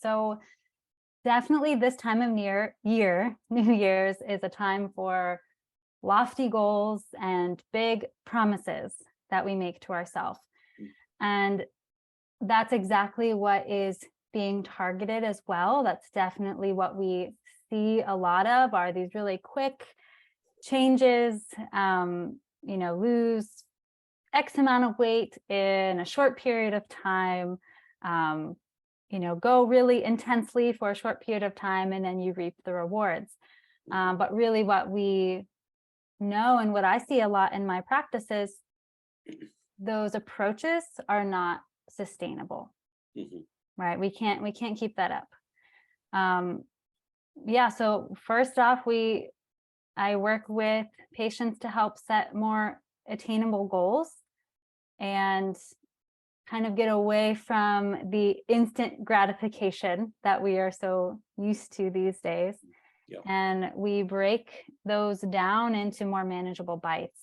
So definitely this time of year, New Year's, is a time for lofty goals and big promises that we make to ourselves. And that's exactly what is being targeted as well. That's definitely what we see a lot of, are these really quick changes, lose X amount of weight in a short period of time, go really intensely for a short period of time, and then you reap the rewards. But really what we know, and what I see a lot in my practices, those approaches are not sustainable. Right? We can't keep that up. So first off, I work with patients to help set more attainable goals and kind of get away from the instant gratification that we are so used to these days. Yep. And we break those down into more manageable bites.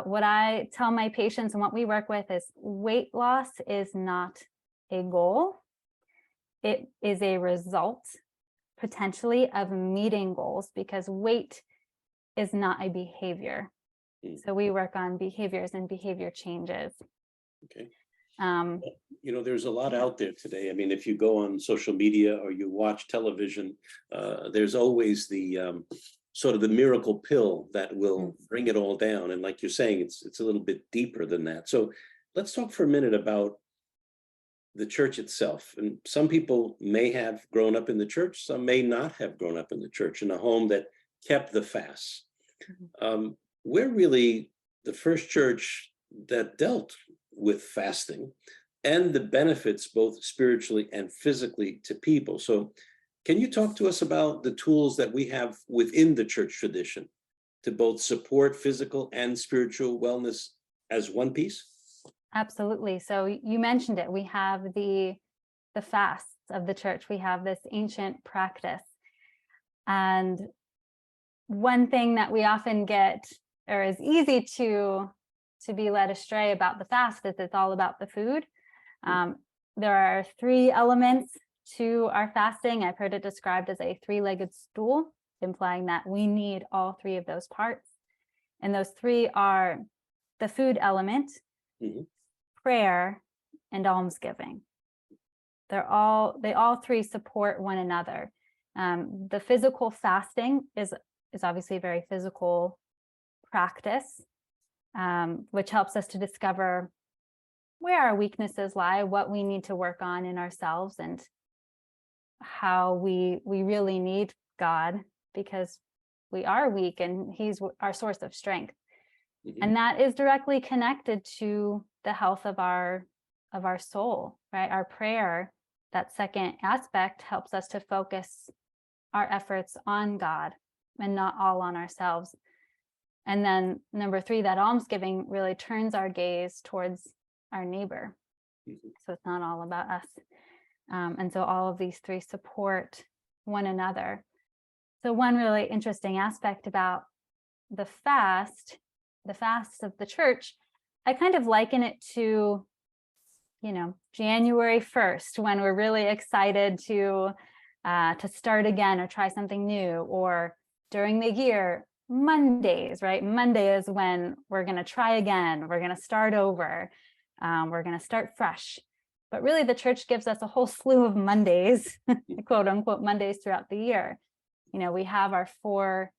What I tell my patients and what we work with is weight loss is not a goal. It is a result potentially of meeting goals, because weight is not a behavior. So we work on behaviors and behavior changes. Okay. There's a lot out there today. I mean, if you go on social media or you watch television, there's always the sort of the miracle pill that will bring it all down. And like you're saying, it's a little bit deeper than that. So let's talk for a minute about the church itself. And some people may have grown up in the church, some may not have grown up in the church, in a home that kept the fasts. We're really the first church that dealt with fasting and the benefits, both spiritually and physically, to people. So can you talk to us about the tools that we have within the church tradition to both support physical and spiritual wellness as one piece? Absolutely. So you mentioned it. We have the fasts of the church. We have this ancient practice. And one thing that we often get, or is easy to be led astray about the fast, is it's all about the food. There are 3 elements to our fasting. I've heard it described as a 3-legged stool, implying that we need all 3 of those parts. And those 3 are the food element, prayer, and almsgiving. They all 3 support one another. The physical fasting is obviously a very physical practice, which helps us to discover where our weaknesses lie, what we need to work on in ourselves, and how we really need God, because we are weak and He's our source of strength. And that is directly connected to the health of our soul, right? Our prayer, that second aspect, helps us to focus our efforts on God and not all on ourselves. And then number 3, that almsgiving really turns our gaze towards our neighbor. So it's not all about us. And so all of these 3 support one another. So one really interesting aspect about the fasts of the church, I kind of liken it to, January 1st, when we're really excited to start again or try something new, or during the year, Mondays, right? Monday is when we're going to try again. We're going to start over. We're going to start fresh. But really, the church gives us a whole slew of Mondays, quote unquote, Mondays throughout the year. We have our 4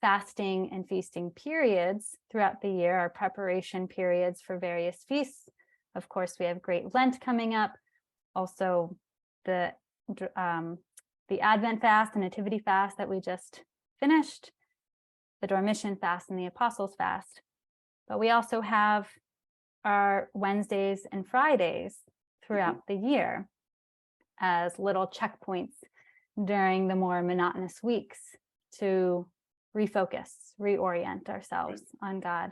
fasting and feasting periods throughout the year, our preparation periods for various feasts. Of course, we have Great Lent coming up. Also, the Advent fast and Nativity fast that we just finished, the Dormition fast and the Apostles fast. But we also have our Wednesdays and Fridays throughout the year as little checkpoints during the more monotonous weeks to refocus, reorient ourselves on God.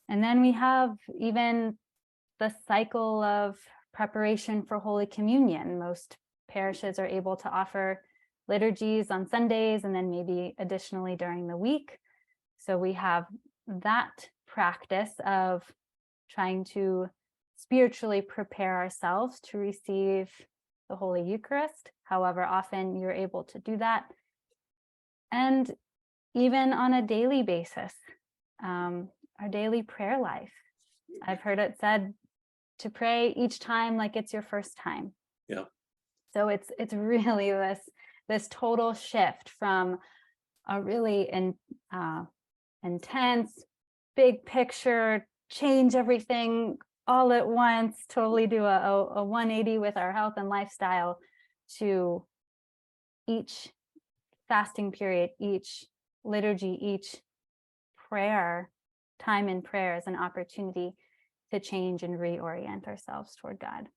And then we have even the cycle of preparation for Holy Communion. Most parishes are able to offer liturgies on Sundays and then maybe additionally during the week. So we have that practice of trying to spiritually prepare ourselves to receive the Holy Eucharist, however often you're able to do that. And even on a daily basis, our daily prayer life. I've heard it said to pray each time like it's your first time. Yeah. So it's really this total shift from a really intense, big picture, change everything all at once, totally do a 180 with our health and lifestyle, to each fasting period, each liturgy, each prayer, time in prayer is an opportunity to change and reorient ourselves toward God.